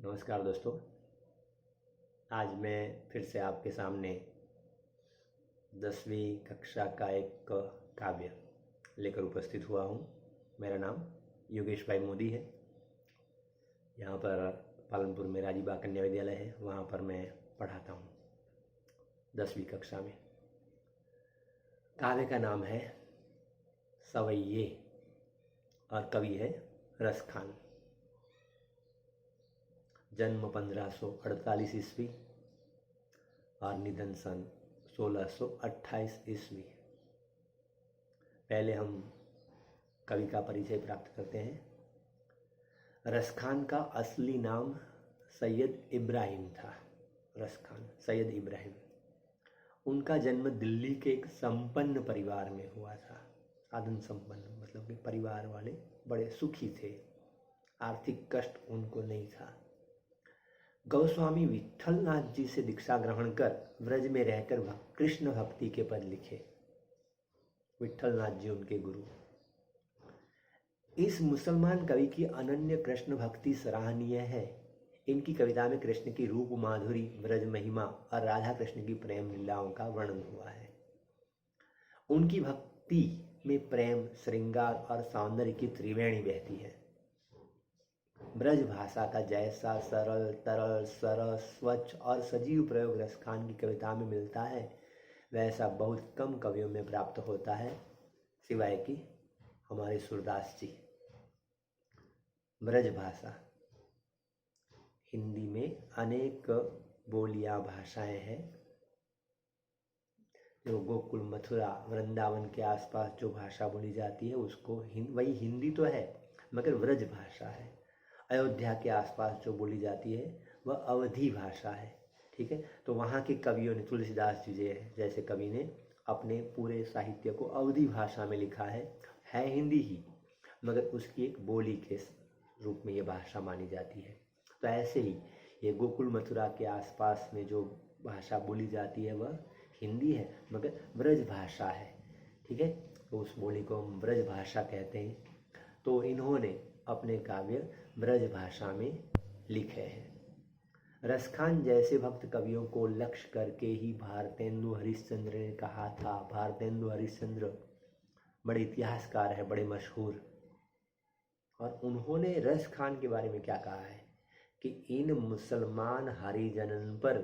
नमस्कार दोस्तों। आज मैं फिर से आपके सामने 10वीं कक्षा का एक काव्य लेकर उपस्थित हुआ हूँ। मेरा नाम योगेश भाई मोदी है। यहाँ पर पालनपुर में राजीबा कन्या विद्यालय है, वहाँ पर मैं पढ़ाता हूँ 10वीं कक्षा में। काव्य का नाम है सवैये और कवि है रस खान। जन्म 1548 ईस्वी और निधन सन 1628 ईस्वी। पहले हम कवि का परिचय प्राप्त करते हैं। रस खान का असली नाम सैयद इब्राहिम था। रस खान सैयद इब्राहिम। उनका जन्म दिल्ली के एक संपन्न परिवार में हुआ था। साधन संपन्न मतलब कि परिवार वाले बड़े सुखी थे, आर्थिक कष्ट उनको नहीं था। गोस्वामी विट्ठलनाथ जी से दीक्षा ग्रहण कर व्रज में रहकर कृष्ण भक्ति के पद लिखे। विट्ठलनाथ जी उनके गुरु। इस मुसलमान कवि की अनन्य कृष्ण भक्ति सराहनीय है। इनकी कविता में कृष्ण की रूप माधुरी, व्रज महिमा और राधा कृष्ण की प्रेम लीलाओं का वर्णन हुआ है। उनकी भक्ति में प्रेम, श्रृंगार और सौंदर्य की त्रिवेणी बहती है। ब्रज भाषा का जैसा सरल, तरल, सरस, स्वच्छ और सजीव प्रयोग रस खान की कविता में मिलता है, वैसा बहुत कम कवियों में प्राप्त होता है, सिवाय कि हमारे सूरदास जी। ब्रज भाषा, हिंदी में अनेक बोलियां भाषाएं हैं। जो गोकुल, मथुरा, वृंदावन के आसपास जो भाषा बोली जाती है उसको वही हिंदी तो है, मगर ब्रज भाषा है। अयोध्या के आसपास जो बोली जाती है वह अवधी भाषा है। ठीक है, तो वहाँ के कवियों ने, तुलसीदास जी जैसे कवि ने अपने पूरे साहित्य को अवधी भाषा में लिखा है हिंदी ही, मगर उसकी एक बोली के रूप में ये भाषा मानी जाती है। तो ऐसे ही ये गोकुल, मथुरा के आसपास में जो भाषा बोली जाती है वह हिंदी है, मगर ब्रज भाषा है। ठीक है, तो उस बोली को हम ब्रज भाषा कहते हैं। तो इन्होंने अपने काव्य ब्रज भाषा में लिखे हैं। रसखान जैसे भक्त कवियों को लक्ष्य करके ही भारतेंदु हरिश्चंद्र ने कहा था। भारतेंदु हरिश्चंद्र बड़े इतिहासकार है, बड़े मशहूर। और उन्होंने रस खान के बारे में क्या कहा है कि इन मुसलमान हरिजनन पर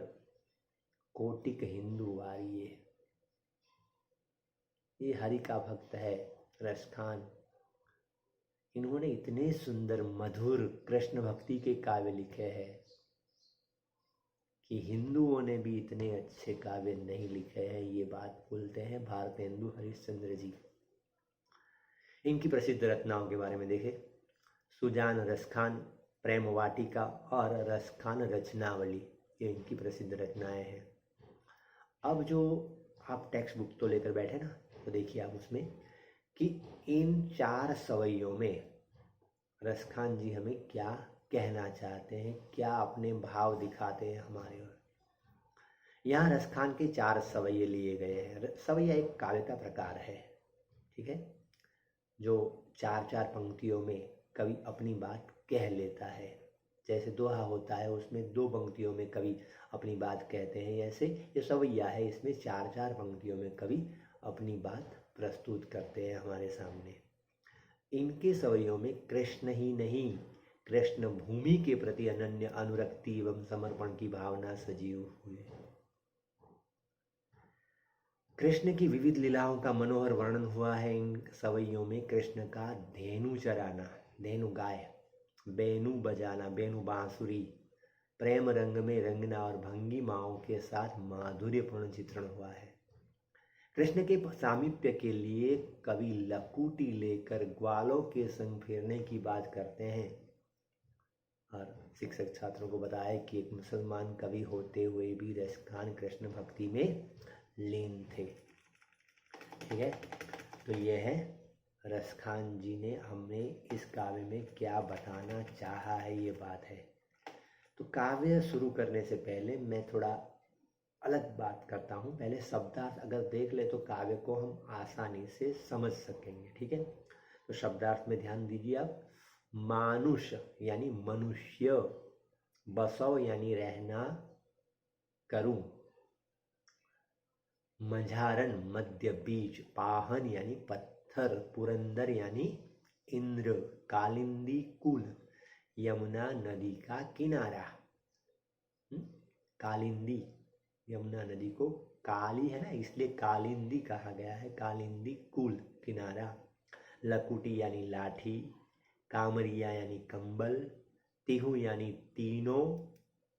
कोटिक हिंदू वारिये। ये हरि का भक्त है रस खान। इन्होंने इतने सुंदर मधुर कृष्ण भक्ति के काव्य लिखे हैं कि हिंदुओं ने भी इतने अच्छे काव्य नहीं लिखे हैं। ये बात बोलते हैं भारतेंदु हरिश्चंद्र जी। इनकी प्रसिद्ध रचनाओं के बारे में देखें। सुजान रसखान, प्रेम वाटिका और रसखान रचनावली, ये इनकी प्रसिद्ध रचनाएं हैं। अब जो आप टेक्स्ट बुक तो लेकर बैठे ना, तो देखिए आप उसमें कि इन 4 सवैयों में रस खान जी हमें क्या कहना चाहते हैं, क्या अपने भाव दिखाते हैं हमारे ओर। यहाँ रस खान के 4 सवैये लिए गए हैं। सवैया एक काव्य का प्रकार है, ठीक है, जो 4-4 पंक्तियों में कवि अपनी बात कह लेता है। जैसे दोहा होता है, उसमें 2 पंक्तियों में कवि अपनी बात कहते हैं, ऐसे ये सवैया है, इसमें 4-4 पंक्तियों में कवि अपनी बात प्रस्तुत करते हैं हमारे सामने। इनके सवैयों में कृष्ण ही नहीं, कृष्ण भूमि के प्रति अनन्य अनुरक्ति एवं समर्पण की भावना सजीव हुई। कृष्ण की विविध लीलाओं का मनोहर वर्णन हुआ है इन सवैयों में। कृष्ण का धेनु चराना, धेनु गाय, बेनु बजाना, बेनु बांसुरी, प्रेम रंग में रंगना और भंगिमाओं के साथ माधुर्यपूर्ण चित्रण हुआ है। कृष्ण के सामीप्य के लिए कवि लकुटी लेकर ग्वालों के संग फिरने की बात करते हैं। और शिक्षक छात्रों को बताया कि एक मुसलमान कवि होते हुए भी रस खान कृष्ण भक्ति में लीन थे। ठीक है, तो ये है रस खान जी ने हमें इस काव्य में क्या बताना चाहा है, ये बात है। तो काव्य शुरू करने से पहले मैं थोड़ा अलग बात करता हूँ। पहले शब्दार्थ अगर देख ले तो काव्य को हम आसानी से समझ सकेंगे। ठीक है, तो शब्दार्थ में ध्यान दीजिए आप। मानुष यानी मनुष्य, बसो यानी रहना, करूं, मझारन मध्य बीच, पाहन यानी पत्थर, पुरंदर यानी इंद्र, कालिंदी कुल, यमुना नदी का किनारा। कालिंदी, यमुना नदी को काली है ना, इसलिए कालिंदी कहा गया है, कालिंदी कुल किनारा। लकुटी यानी लाठी, कामरिया यानी कंबल, तिहु यानी तीनों,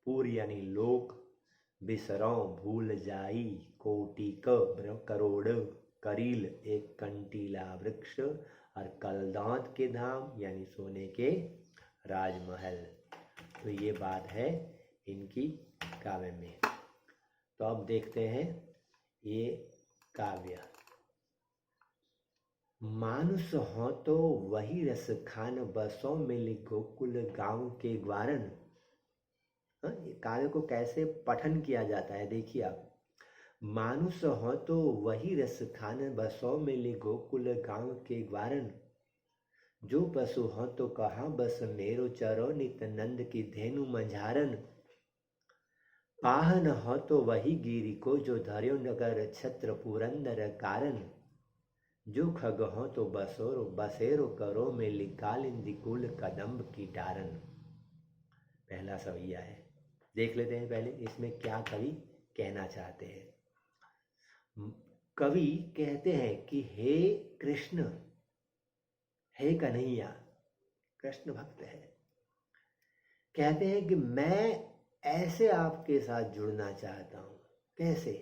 पूर यानी लोक, बिसरौ भूल जाई, कोटिक करोड़, करील एक कंटीला वृक्ष, और कलदांत के धाम यानी सोने के राजमहल। तो ये बात है इनकी काव्य में। तो अब देखते हैं ये काव्य। मानुष हो तो वही रस खान, बसों मिली गोकुल गांव के ग्वारन। ये काव्य को कैसे पठन किया जाता है देखिए आप। मानुष हो तो वही रस खान, बसों मिली गोकुल गांव के ग्वारन। जो पशु हो तो कहाँ बस मेरो, चरो नित नंद की धेनु मंझारन। पाहन हो तो वही गिरी को, जो धर्यो नगर छत्र पुरंदर कारण। जो खग हो तो बसोरो बसेरो करो, मिली कालिंदी कुल कदम्ब की डारन। पहला सवैया है, देख लेते हैं पहले इसमें क्या कवि कहना चाहते हैं। कवि कहते हैं कि हे कृष्ण, हे कन्हैया, कृष्ण भक्त है, कहते हैं कि मैं ऐसे आपके साथ जुड़ना चाहता हूं। कैसे?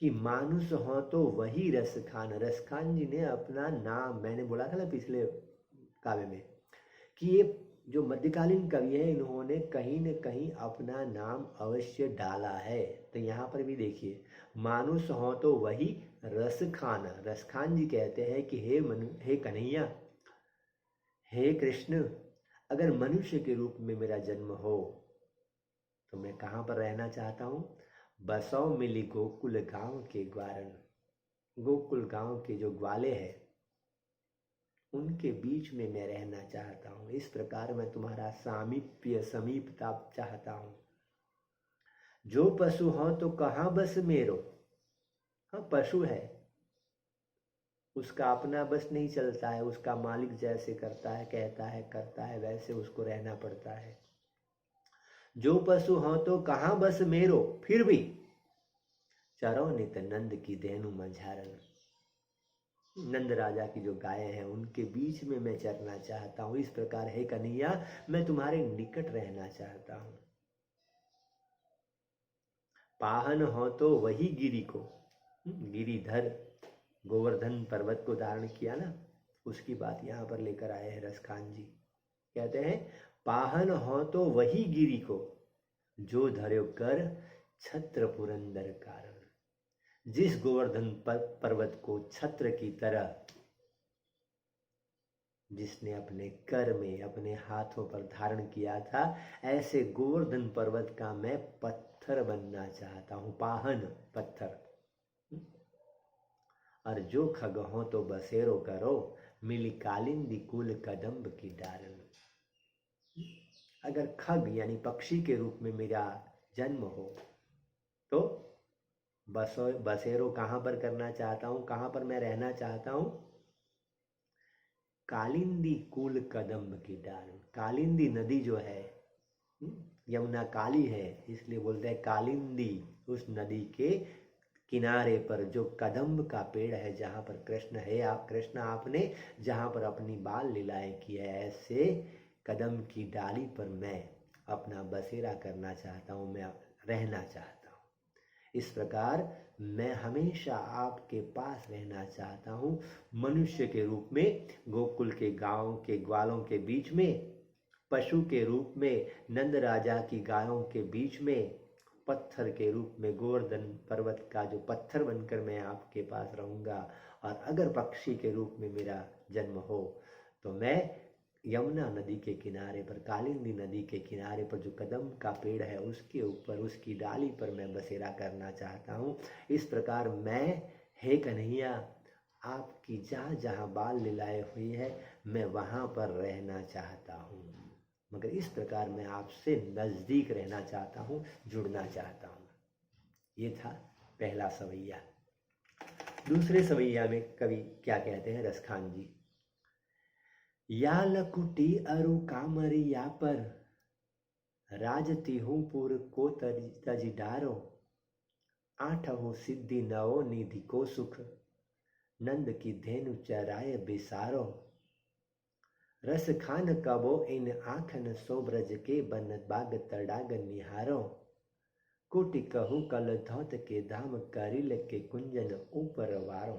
कि मानुष हो तो वही रस खान। रस खान जी ने अपना नाम, मैंने बोला था ना पिछले काव्य में कि ये जो मध्यकालीन कवि है, इन्होंने कहीं न कहीं अपना नाम अवश्य डाला है। तो यहाँ पर भी देखिए, मानुष हो तो वही रस खान। रस खान जी कहते हैं कि हे कन्हैया, हे कृष्ण, अगर मनुष्य के रूप में मेरा जन्म हो तो मैं कहाँ पर रहना चाहता हूँ? बसौ मिली गोकुल गांव के ग्वारन। गोकुल गांव के जो ग्वाले हैं उनके बीच में मैं रहना चाहता हूँ। इस प्रकार मैं तुम्हारा सामीप्य, समीपता चाहता हूँ। जो पशु हो तो कहाँ बस मेरो। हाँ, पशु है, उसका अपना बस नहीं चलता है, उसका मालिक जैसे करता है, कहता है, करता है, वैसे उसको रहना पड़ता है। जो पशु हो तो कहाँ बस मेरो, फिर भी चरो नित नंद की धेनु मंझारन। नंद राजा की जो गाय हैं उनके बीच में मैं चरना चाहता हूँ। इस प्रकार हे कन्हैया, मैं तुम्हारे निकट रहना चाहता हूँ। पाहन हो तो वही गिरी को, गिरिधर गोवर्धन पर्वत को धारण किया ना, उसकी बात यहाँ पर लेकर आए हैं रस खान जी। कहते हैं पाहन हो तो वही गिरी को, जो धर्यो कर छत्र पुरंदर कारण। जिस गोवर्धन पर्वत को छत्र की तरह जिसने अपने कर में, अपने हाथों पर धारण किया था, ऐसे गोवर्धन पर्वत का मैं पत्थर बनना चाहता हूं। पाहन पत्थर। और जो खग हो तो बसेरो करो, मिली कालिंदी कुल कदम्ब की डारन। अगर खग यानी पक्षी के रूप में मेरा जन्म हो तो बसेरो कहाँ पर करना चाहता हूँ, कहाँ पर मैं रहना चाहता हूँ? कालिंदी कुल कदम्ब की डाल। कालिंदी नदी जो है, यमुना काली है इसलिए बोलते हैं कालिंदी। उस नदी के किनारे पर जो कदम्ब का पेड़ है, जहाँ पर कृष्ण है, आप कृष्ण आपने जहाँ पर अपनी बाल लीलाएं की है, ऐसे कदम्ब की डाली पर मैं अपना बसेरा करना चाहता हूँ, मैं रहना चाहता हूँ। इस प्रकार मैं हमेशा आपके पास रहना चाहता हूँ, मनुष्य के रूप में गोकुल के गांव के ग्वालों के बीच में, पशु के रूप में नंद राजा की गायों के बीच में, पत्थर के रूप में गोवर्धन पर्वत का जो पत्थर बनकर मैं आपके पास रहूँगा। और अगर पक्षी के रूप में मेरा जन्म हो तो मैं यमुना नदी के किनारे पर, कालिंदी नदी के किनारे पर जो कदम का पेड़ है उसके ऊपर, उसकी डाली पर मैं बसेरा करना चाहता हूँ। इस प्रकार मैं, हे कन्हैया, आपकी जहाँ जहाँ बाल लीलाएं हुई है मैं वहाँ पर रहना चाहता हूँ। मगर इस प्रकार मैं आपसे नज़दीक रहना चाहता हूँ, जुड़ना चाहता हूँ। ये था पहला सवैया। दूसरे सवैया में कवि क्या कहते हैं रसखान जी, या लकुटी अरु कामरिया पर राजती हूँ पुर को तजी डारो, आठहो सिद्धि नवो निधि को सुख, नंद की धेनु चराय बिसारो, रस खान कबो इन आखन सो ब्रज के बन बाग तड़ाग निहारो, कोटि कहूँ कल धौत के धाम करिल के कुंजन ऊपर वारो।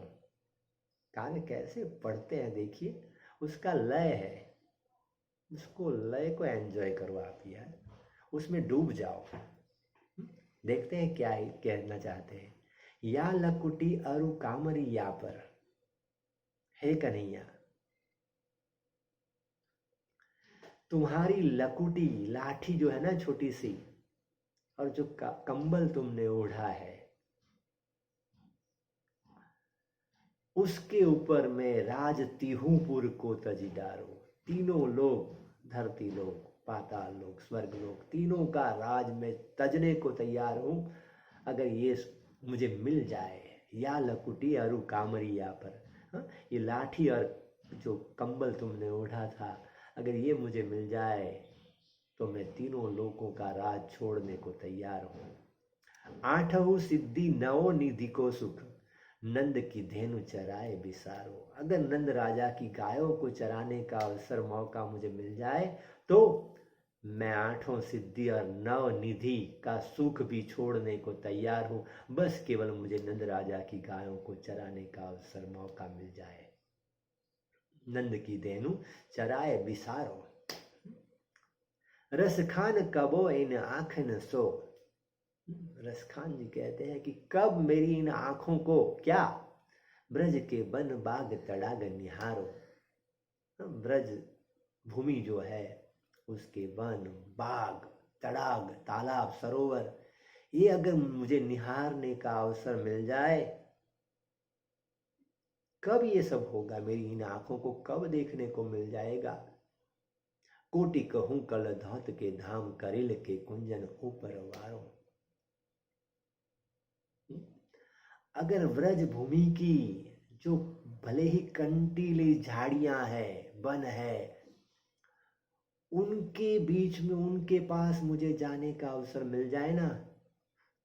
कान कैसे पढ़ते हैं देखिए, उसका लय है, उसको लय को एंजॉय करो आप यार, उसमें डूब जाओ। देखते हैं क्या कहना चाहते हैं। या लकुटी अरु कामरी या पर, हे कन्हैया तुम्हारी लकुटी लाठी जो है ना छोटी सी, और जो कंबल तुमने ओढ़ा है, उसके ऊपर मैं राजती हूँ पुर को तजी डारो। तीनों लोग, धरती लोग, पाताल लोग, स्वर्ग लोग, तीनों का राज में तजने को तैयार हूँ अगर ये मुझे मिल जाए। या लकुटी अरु कामरिया पर, हाँ, ये लाठी और जो कंबल तुमने ओढ़ा था, अगर ये मुझे मिल जाए तो मैं तीनों लोगों का राज छोड़ने को तैयार हूँ। आठहु सिद्धि नवो निधि को सुख, नंद की धेनु चराए बिसारो। अगर नंद राजा की गायों को चराने का अवसर मौका मुझे मिल जाए तो मैं आठों सिद्धि और नव निधि का सुख भी छोड़ने को तैयार हूँ, बस केवल मुझे नंद राजा की गायों को चराने का अवसर मौका मिल जाए। नंद की धेनु चराए बिसारो, रस खान कबो इन आँखन सो। रसखान जी कहते हैं कि कब मेरी इन आंखों को क्या, ब्रज के वन बाग तड़ाग निहारो। ब्रज भूमि जो है उसके वन, बाग, तड़ाग, तालाब, सरोवर, ये अगर मुझे निहारने का अवसर मिल जाए, कब ये सब होगा, मेरी इन आंखों को कब देखने को मिल जाएगा। कोटि कहूँ कल धौत के धाम करिल के कुंजन ऊपर वारो। अगर व्रज भूमि की जो भले ही कंटीली झाड़ियां हैं, वन है, उनके बीच में, उनके पास मुझे जाने का अवसर मिल जाए ना,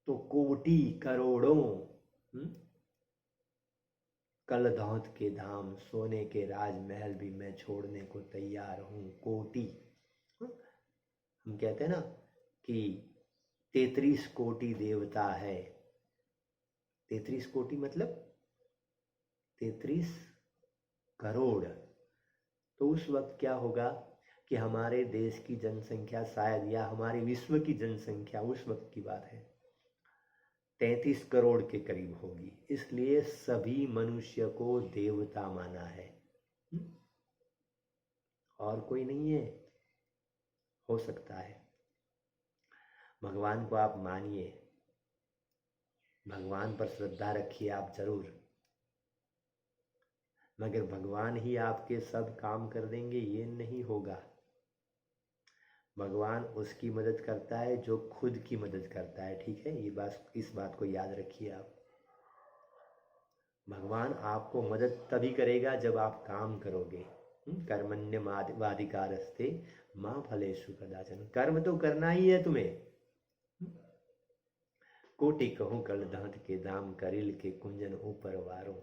तो कोटि करोड़ों कल धौत के धाम, सोने के राजमहल भी मैं छोड़ने को तैयार हूँ। कोटि, हम कहते हैं ना कि 33 कोटि देवता है। 33 कोटि मतलब 33 करोड़। तो उस वक्त क्या होगा कि हमारे देश की जनसंख्या शायद, या हमारे विश्व की जनसंख्या, उस वक्त की बात है, 33 करोड़ के करीब होगी। इसलिए सभी मनुष्य को देवता माना है, और कोई नहीं है। हो सकता है भगवान को आप मानिए, भगवान पर श्रद्धा रखिए आप जरूर, मगर भगवान ही आपके सब काम कर देंगे ये नहीं होगा। भगवान उसकी मदद करता है जो खुद की मदद करता है, ठीक है, ये बात, इस बात को याद रखिए आप। भगवान आपको मदद तभी करेगा जब आप काम करोगे। कर्मण्येवाधिकारस्ते मां फलेषु कदाचन। कर्म तो करना ही है तुम्हें। कोटि कहूँ कल दांत के दाम करिल के कुंजन ऊपर वारो।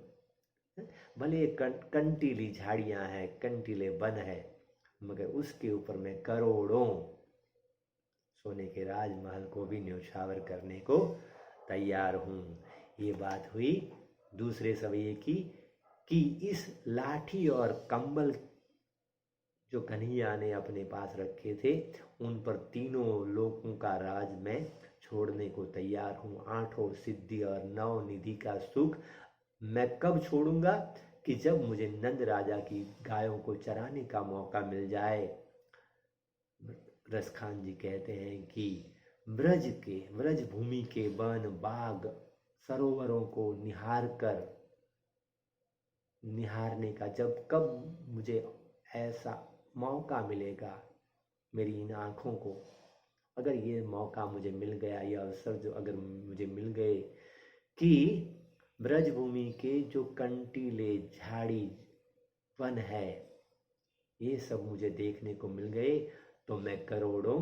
भले कंटीली झाड़ियां हैं, कंटीले वन है, मगर उसके ऊपर मैं करोड़ों सोने के राजमहल को भी न्यौछावर करने को तैयार हूँ। ये बात हुई दूसरे सवैये की, कि इस लाठी और कंबल जो कन्हैया ने अपने पास रखे थे, उन पर तीनों लोगों का राज मैं छोड़ने को तैयार हूँ। आठों सिद्धि और नौ निधि का सुख मैं कब छोड़ूंगा, कि जब मुझे नंद राजा की गायों को चराने का मौका मिल जाए। रसखान जी कहते हैं कि व्रज भूमि के वन, बाग, सरोवरों को निहारने का जब कब मुझे ऐसा मौका मिलेगा, मेरी इन आँखों को, अगर ये मौका मुझे मिल गया, ये अवसर जो अगर मुझे मिल गए कि ब्रजभूमि के जो कंटीले झाड़ी वन है ये सब मुझे देखने को मिल गए, तो मैं करोड़ों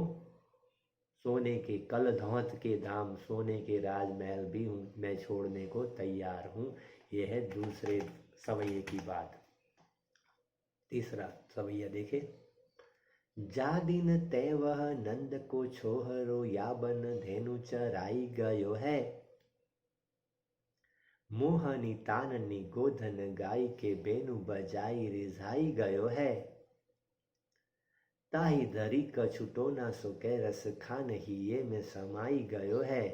सोने के कल धौत के दाम सोने के राजमहल भी हूँ मैं छोड़ने को तैयार हूँ। यह है दूसरे सवैये की बात। तीसरा सवैया देखे। जा दिन तय वह नंद को छोहरो या बन धेनु चराई गयो है, मोहनी ताननी गोधन गाय के बेनु बजाई रिझाई गयो है, ताही धरी कछुटो ना सो के रस खान ही ये में समाई गयो है,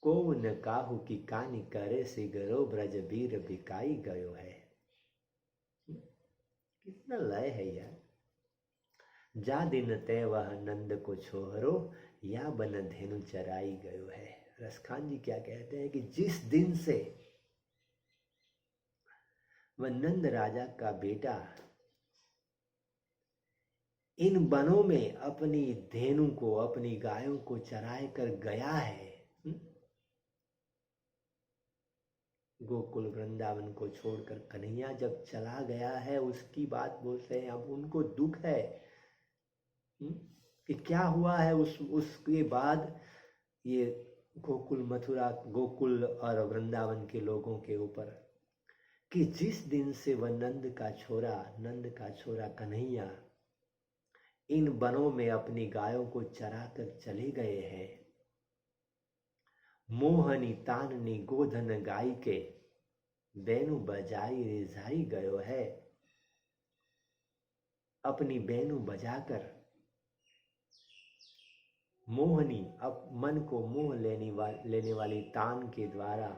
को न काहू की कानी करे सिगरो ब्रज बीर बिकाई गयो है। कितना लय है यार। जा दिन तय वह नंद को छोहरो या बन धेनु चराई गयो है। रसखान जी क्या कहते हैं कि जिस दिन से वह नंद राजा का बेटा इन वनों में अपनी धेनु को अपनी गायों को चराए कर गया है, गोकुल वृंदावन को छोड़कर कन्हैया जब चला गया है उसकी बात बोलते हैं। अब उनको दुख है कि क्या हुआ है उसके बाद ये गोकुल मथुरा गोकुल और वृंदावन के लोगों के ऊपर, कि जिस दिन से वह नंद का छोरा कन्हैया इन वनों में अपनी गायों को चरा कर चले गए हैं, मोहनी ताननी गोधन गाय के बेनु बजाई रिझाई गयो है, अपनी बेनु बजाकर मोहनी अब मन को मोह लेने वाली तान के द्वारा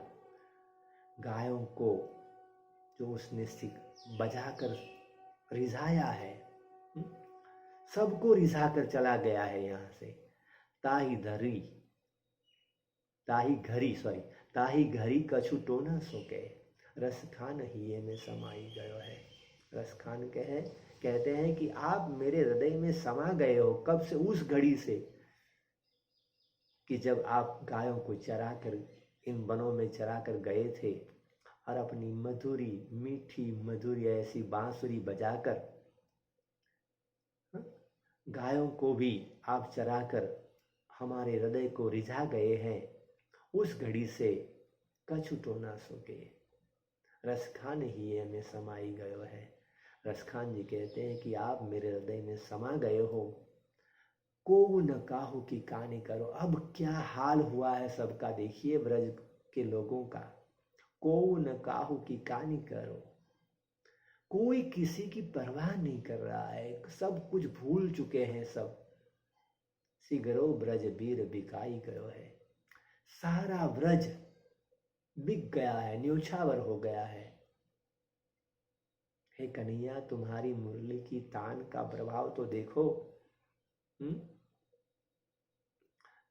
गायों को जो उसने बजाकर रिझाया है, सबको रिझा कर चला गया है यहाँ से। ताही घरी कछु टोना सोके रस खान हिये में समाई गयो है। रस खान कहते हैं कि आप मेरे हृदय में समा गए हो। कब से? उस घड़ी से कि जब आप गायों को चरा कर इन वनों में चरा कर गए थे और अपनी मधुरी मीठी मधुरी ऐसी बांसुरी बजाकर गायों को भी आप चराकर हमारे हृदय को रिझा गए हैं। उस घड़ी से कछु टोना सोके रसखान ही में समाई गयो है। रसखान जी कहते हैं कि आप मेरे हृदय में समा गए हो। को न काहू की कहानी करो। अब क्या हाल हुआ है सबका, देखिए ब्रज के लोगों का। को न काहू की कहानी करो, कोई किसी की परवाह नहीं कर रहा है, सब कुछ भूल चुके हैं सब। सिगरो ब्रज बीर बिकाई गयो है। सारा ब्रज बिक गया है, न्योछावर हो गया है। हे कन्हैया, तुम्हारी मुरली की तान का प्रभाव तो देखो।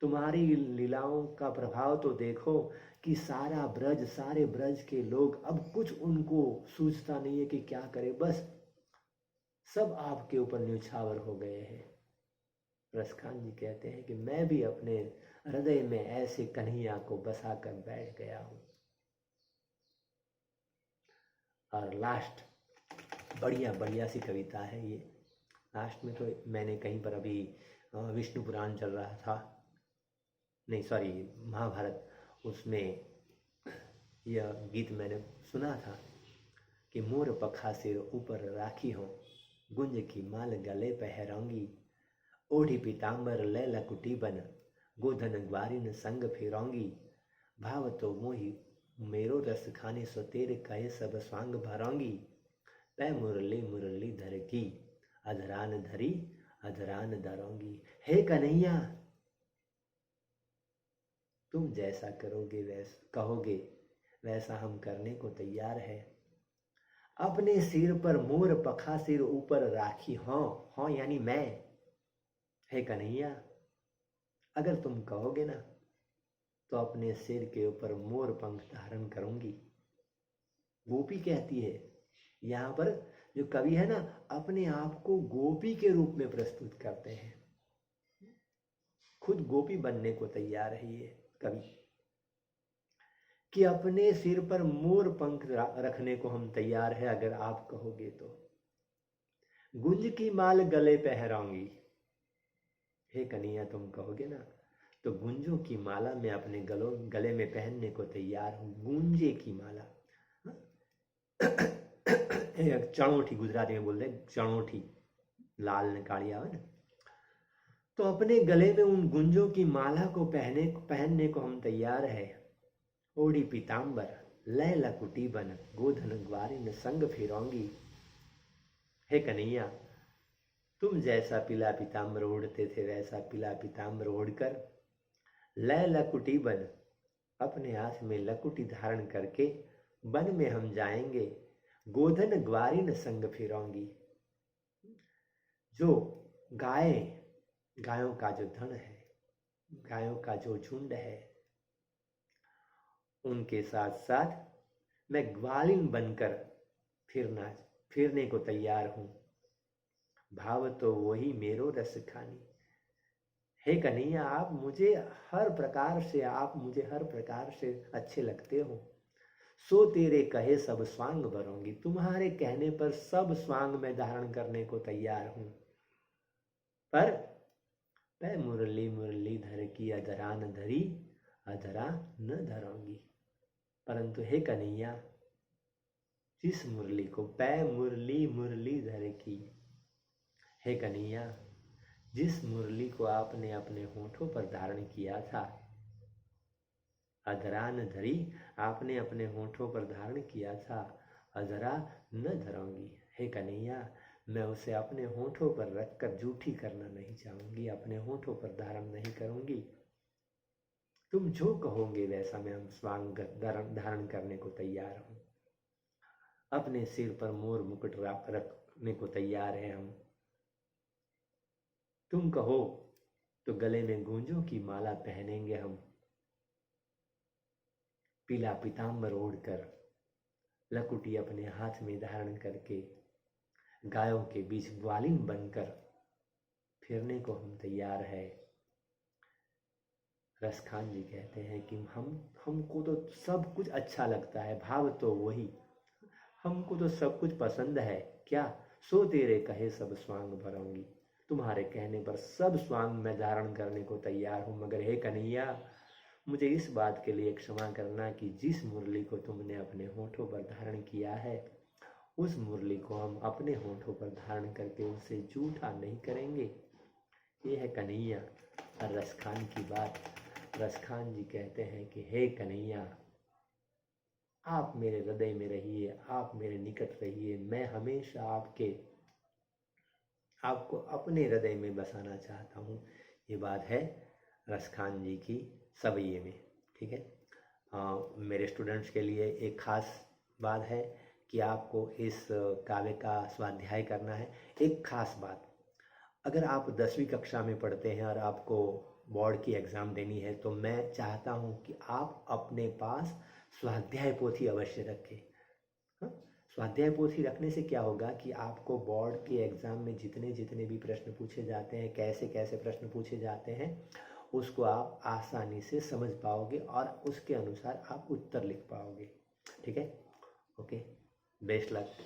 तुम्हारी लीलाओं का प्रभाव तो देखो कि सारे ब्रज के लोग अब कुछ उनको सूझता नहीं है कि क्या करे, बस सब आपके ऊपर न्योछावर हो गए हैं। रसखान जी कहते हैं कि मैं भी अपने हृदय में ऐसे कन्हैया को बसा कर बैठ गया हूं। और लास्ट बढ़िया सी कविता है ये। लास्ट में तो मैंने कहीं पर अभी विष्णु पुराण चल रहा था, नहीं सॉरी महाभारत, उसमें यह गीत मैंने सुना था कि मोर पखा सिर ऊपर राखी हो, गुंज की माल गले पहराऊंगी, ओढ़ी पीताम्बर ले लकुटी बन, गोधन ग्वारिन संग फिरौंगी, भाव तो मोही मेरो रस खाने सो तेरे कहे सब स्वांग भरौंगी, पै मुरली मुरली धर की, अधरान धरी अधरान धरौंगी। हे कन्हैया, तुम जैसा कहोगे वैसा हम करने को तैयार है। अपने सिर पर मोर पखा सिर ऊपर राखी हो यानी मैं। हे कन्हैया, अगर तुम कहोगे ना तो अपने सिर के ऊपर मोर पंख धारण करूंगी। गोपी कहती है, यहाँ पर जो कवि है ना, अपने आप को गोपी के रूप में प्रस्तुत करते हैं, खुद गोपी बनने को तैयार है ये कवि, कि अपने सिर पर मोर पंख रखने को हम तैयार है अगर आप कहोगे तो। गुंज की माल गले पहराऊंगी, हे कन्हैया तुम कहोगे ना तो गुंजों की माला मैं अपने गले में पहनने को तैयार हूं। गूंजे की माला, चणोठी गुजराती में बोलते हैं, चणोठी लाल ने काढ़ी आवे ना, तो अपने गले में उन गुंजों की माला को पहनने को हम तैयार है। ओढ़ी पीताम्बर लय लकुटी बन, गोधन ग्वारिन संग फिरौंगी। हे कन्हैया, तुम जैसा पीला पीताम्बर ओढ़ते थे वैसा पीला पीताम्बर ओढ़कर लय लकुटी बन, अपने हाथ में लकुटी धारण करके वन में हम जाएंगे। गोधन ग्वारिन संग फिरौंगी, जो गायों का जो धन है, गायों का जो झुंड है, उनके साथ साथ मैं ग्वालिन बनकर फिरने को तैयार हूं। भाव तो वही मेरो रस खानी। हे कन्हैया, आप मुझे हर प्रकार से अच्छे लगते हो। सो तेरे कहे सब स्वांग भरूंगी, तुम्हारे कहने पर सब स्वांग में धारण करने को तैयार हूं। पर मैं मुरली मुरली धर की अधरा न धरी, अधरा न धरूंगी। परंतु हे कन्हैया, जिस मुरली को पै मुरली मुरली धर की, हे कन्हैया, जिस मुरली को आपने अपने होठों पर धारण किया था, अधरा न धरी, आपने अपने होठों पर धारण किया था, अधरा न धरूंगी। हे कन्हैया, मैं उसे अपने होठों पर रखकर जूठी करना नहीं चाहूंगी, अपने होठों पर धारण नहीं करूंगी। तुम जो कहोगे वैसा मैं स्वांग धारण करने को तैयार हूं। अपने सिर पर मोर मुकुट रखने को तैयार है हम। तुम कहो तो गले में गूंजों की माला पहनेंगे हम। पीला पीताम्बर ओढ़कर, लकुटी अपने हाथ में धारण करके, गायों के बीच ग्वालिन बनकर फिरने को हम तैयार है। रसखान जी कहते हैं कि हमको तो सब कुछ अच्छा लगता है, भाव तो वही, हमको तो सब कुछ पसंद है। क्या सो तेरे कहे सब स्वांग भरूंगी, तुम्हारे कहने पर सब स्वांग मैं धारण करने को तैयार हूं। मगर हे कन्हैया, मुझे इस बात के लिए क्षमा करना कि जिस मुरली को तुमने अपने होठों पर धारण किया है, उस मुरली को हम अपने होठों पर धारण करके उसे जूठा नहीं करेंगे। ये है कन्हैया और रसखान की बात। रसखान जी कहते हैं कि हे कन्हैया, आप मेरे हृदय में रहिए, आप मेरे निकट रहिए, मैं हमेशा आपको अपने हृदय में बसाना चाहता हूँ। ये बात है रसखान जी की सवैये में। ठीक है, मेरे स्टूडेंट्स के लिए एक खास बात है कि आपको इस काव्य का स्वाध्याय करना है। एक खास बात, अगर आप 10वीं कक्षा में पढ़ते हैं और आपको बोर्ड की एग्ज़ाम देनी है, तो मैं चाहता हूं कि आप अपने पास स्वाध्याय पोथी अवश्य रखें। हाँ? स्वाध्याय पोथी रखने से क्या होगा कि आपको बोर्ड के एग्ज़ाम में जितने जितने भी प्रश्न पूछे जाते हैं, कैसे कैसे प्रश्न पूछे जाते हैं, उसको आप आसानी से समझ पाओगे और उसके अनुसार आप उत्तर लिख पाओगे। ठीक है, ओके, बेस्ट लक।